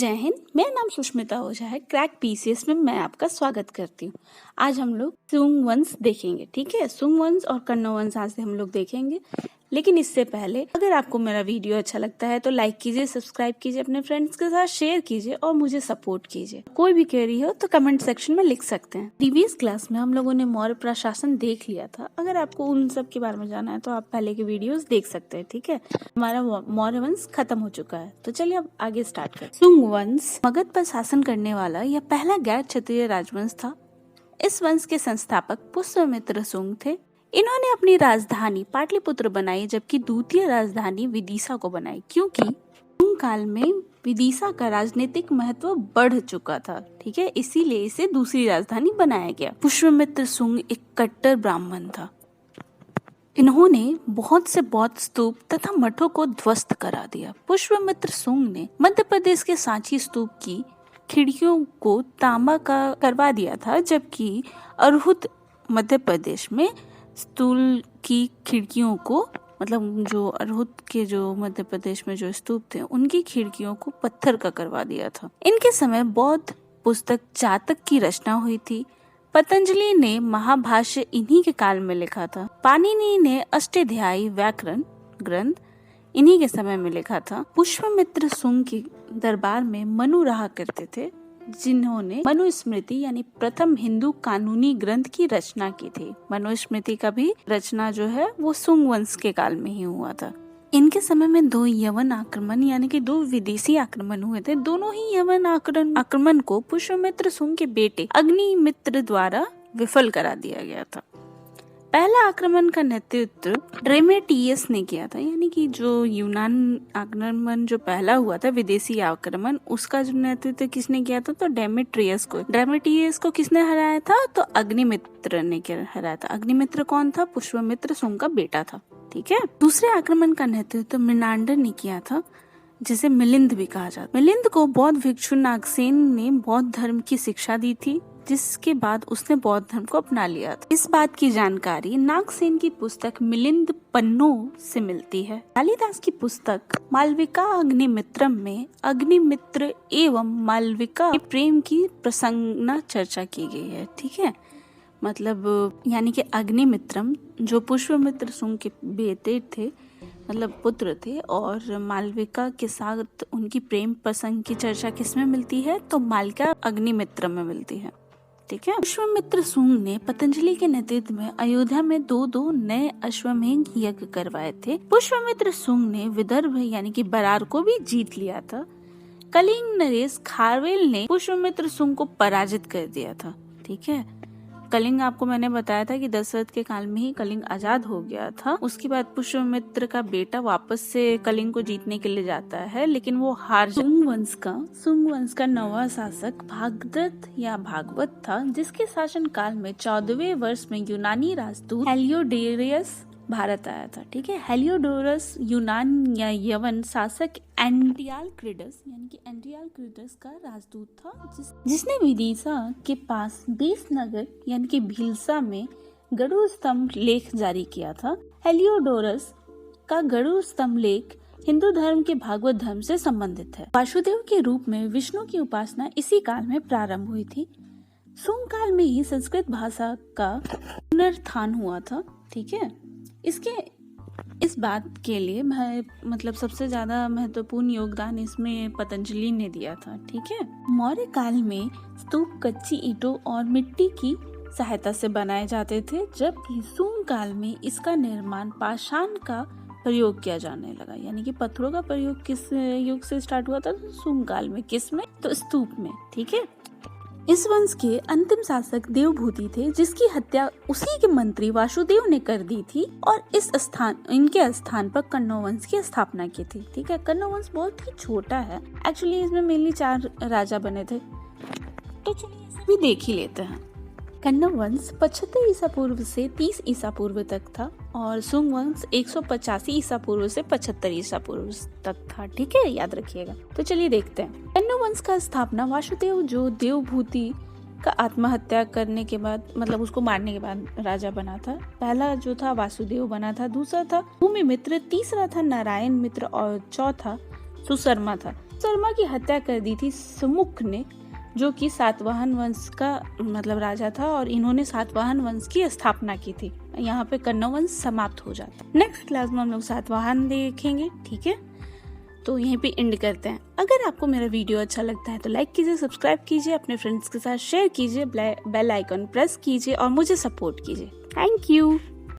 जय हिंद। मेरा नाम सुष्मिता ओझा है। क्रैक पीसीएस में मैं आपका स्वागत करती हूँ। आज हम लोग सुंग वंश देखेंगे, ठीक है। सुंग वंश और कण्व वंश आज से हम लोग देखेंगे, लेकिन इससे पहले अगर आपको मेरा वीडियो अच्छा लगता है तो लाइक कीजिए, सब्सक्राइब कीजिए, अपने फ्रेंड्स के साथ शेयर कीजिए और मुझे सपोर्ट कीजिए। कोई भी क्वेरी हो तो कमेंट सेक्शन में लिख सकते हैं। प्रीवियस क्लास में हम लोगों ने मौर्य प्रशासन देख लिया था। अगर आपको उन सब के बारे में जाना है तो आप पहले के वीडियोस देख सकते हैं, ठीक है। हमारा मौर्य वंश खत्म हो चुका है, तो चलिए अब आगे स्टार्ट करें। सुंग वंश मगध पर शासन करने वाला यह पहला गैर क्षत्रिय राजवंश था। इस वंश के संस्थापक पुष्यमित्र सुंग थे। इन्होंने अपनी राजधानी पाटलिपुत्र बनाई, जबकि द्वितीय राजधानी विदिशा को बनाई, क्योंकि सुंग काल में विदिशा का राजनीतिक महत्व बढ़ चुका था, ठीक है। इसीलिए इसे दूसरी राजधानी बनाया गया। पुष्यमित्र सुंग एक कट्टर ब्राह्मण था। इन्होंने बहुत से बौद्ध स्तूप तथा मठों को ध्वस्त करा दिया। पुष्यमित्र सुंग ने मध्य प्रदेश के सांची स्तूप की खिड़कियों को तांबा का करवा दिया था, जबकि अरहुत मध्य प्रदेश में स्तूल की खिड़कियों को, मतलब जो अरहुत के जो मध्य प्रदेश में जो स्तूप थे उनकी खिड़कियों को पत्थर का करवा दिया था। इनके समय बौद्ध पुस्तक जातक की रचना हुई थी। पतंजलि ने महाभाष्य इन्हीं के काल में लिखा था। पाणिनि ने अष्टाध्यायी व्याकरण ग्रंथ इन्हीं के समय में लिखा था। पुष्यमित्र सुंग के दरबार में मनु रहा करते थे, जिन्होंने मनुस्मृति यानी प्रथम हिंदू कानूनी ग्रंथ की रचना की थी। मनुस्मृति का भी रचना जो है वो सुंग वंश के काल में ही हुआ था। इनके समय में 2 यवन आक्रमण यानी कि 2 विदेशी आक्रमण हुए थे। दोनों ही यवन आक्रमण को पुष्यमित्र सुंग के बेटे अग्निमित्र द्वारा विफल करा दिया गया था। पहला आक्रमण का नेतृत्व ड्रेमेटियस ने किया था, यानी कि जो यूनान आक्रमण जो पहला हुआ था विदेशी आक्रमण, उसका जो नेतृत्व किसने किया था, तो ड्रेमेटियस को किसने हराया था, तो अग्निमित्र ने हराया था। अग्निमित्र कौन था, पुष्यमित्र सुंग का बेटा था, ठीक है। दूसरे आक्रमण का नेतृत्व मिनांडर ने किया था, जिसे मिलिंद भी कहा जाता। मिलिंद को बौद्ध भिक्षु नागसेन ने बौद्ध धर्म की शिक्षा दी थी, जिसके बाद उसने बौद्ध धर्म को अपना लिया था। इस बात की जानकारी नागसेन की पुस्तक मिलिंद पन्नों से मिलती है। कालिदास की पुस्तक मालविका अग्निमित्रम में अग्निमित्र एवं मालविका के प्रेम की प्रसंगना चर्चा की गई है, ठीक है। मतलब यानी कि अग्निमित्रम जो पुष्यमित्र सुंग के बेटे थे, मतलब पुत्र थे, और मालविका के साथ उनकी प्रेम प्रसंग की चर्चा किसमें मिलती है, तो मालविका अग्निमित्र में मिलती है, ठीक है। पुष्यमित्र सुंग ने पतंजलि के नेतृत्व में अयोध्या में 2 नए अश्वमेध यज्ञ करवाए थे। पुष्यमित्र सुंग ने विदर्भ यानी कि बरार को भी जीत लिया था। कलिंग नरेश खारवेल ने पुष्यमित्र सुंग को पराजित कर दिया था, ठीक है। कलिंग आपको मैंने बताया था कि दशरथ के काल में ही कलिंग आजाद हो गया था। उसके बाद पुष्यमित्र का बेटा वापस से कलिंग को जीतने के लिए जाता है, लेकिन वो हार जाता है। सुंग वंश का 9वां शासक भागदत्त या भागवत था, जिसके शासन काल में 14वें वर्ष में यूनानी राजदूत हेलियोडोरस भारत आया था, ठीक है। हेलियोडोरस यूनान या यवन शासक एंटियालक्रिडस यानी कि एंटियालक्रिडस का राजदूत था, जिसने विदिशा के पास 20 नगर यानी कि भीलसा में गरुड़ स्तंभ लेख जारी किया था। हेलियोडोरस का गरुड़ स्तंभ लेख हिंदू धर्म के भागवत धर्म से संबंधित है। वासुदेव के रूप में विष्णु की उपासना इसी काल में प्रारंभ हुई थी। सुंग काल में ही संस्कृत भाषा का पुनरुत्थान हुआ था, ठीक है। इस बात के लिए मतलब सबसे ज्यादा महत्वपूर्ण योगदान इसमें पतंजलि ने दिया था, ठीक है। मौर्य काल में स्तूप कच्ची ईंटों और मिट्टी की सहायता से बनाए जाते थे, जबकि सुंग काल में इसका निर्माण पाषाण का प्रयोग किया जाने लगा। यानी कि पत्थरों का प्रयोग किस युग से स्टार्ट हुआ था, तो सुंग काल में। किसमें, तो स्तूप में, ठीक है। इस वंश के अंतिम शासक देवभूति थे, जिसकी हत्या उसी के मंत्री वासुदेव ने कर दी थी, और इनके स्थान पर कण्व वंश की स्थापना की थी, ठीक है। कण्व वंश बहुत ही छोटा है, एक्चुअली इसमें मेनली 4 राजा बने थे, तो चलिए इसे भी देख ही लेते हैं। कण्व वंश 75 ईसा पूर्व से 30 ईसा पूर्व तक था, और सुंग वंश 185 ईसा पूर्व से 75 ईसा पूर्व तक था, ठीक है, याद रखिएगा। तो चलिए देखते हैं। कण्व वंश का स्थापना वासुदेव जो देवभूति का आत्महत्या करने के बाद, मतलब उसको मारने के बाद राजा बना था। पहला जो था वासुदेव बना था, दूसरा था भूमि मित्र, तीसरा था नारायण मित्र और चौथा सुशर्मा था। शर्मा की हत्या कर दी थी सुमुख ने, जो कि सातवाहन वंश का मतलब राजा था और इन्होंने सातवाहन वंश की स्थापना की थी। यहाँ पे कण्व वंश समाप्त हो जाता है। नेक्स्ट क्लास में हम लोग सातवाहन देखेंगे, ठीक है। तो यहीं पे एंड करते हैं। अगर आपको मेरा वीडियो अच्छा लगता है तो लाइक कीजिए, सब्सक्राइब कीजिए, अपने फ्रेंड्स के साथ शेयर कीजिए, बेल आइकन प्रेस कीजिए और मुझे सपोर्ट कीजिए। Thank you.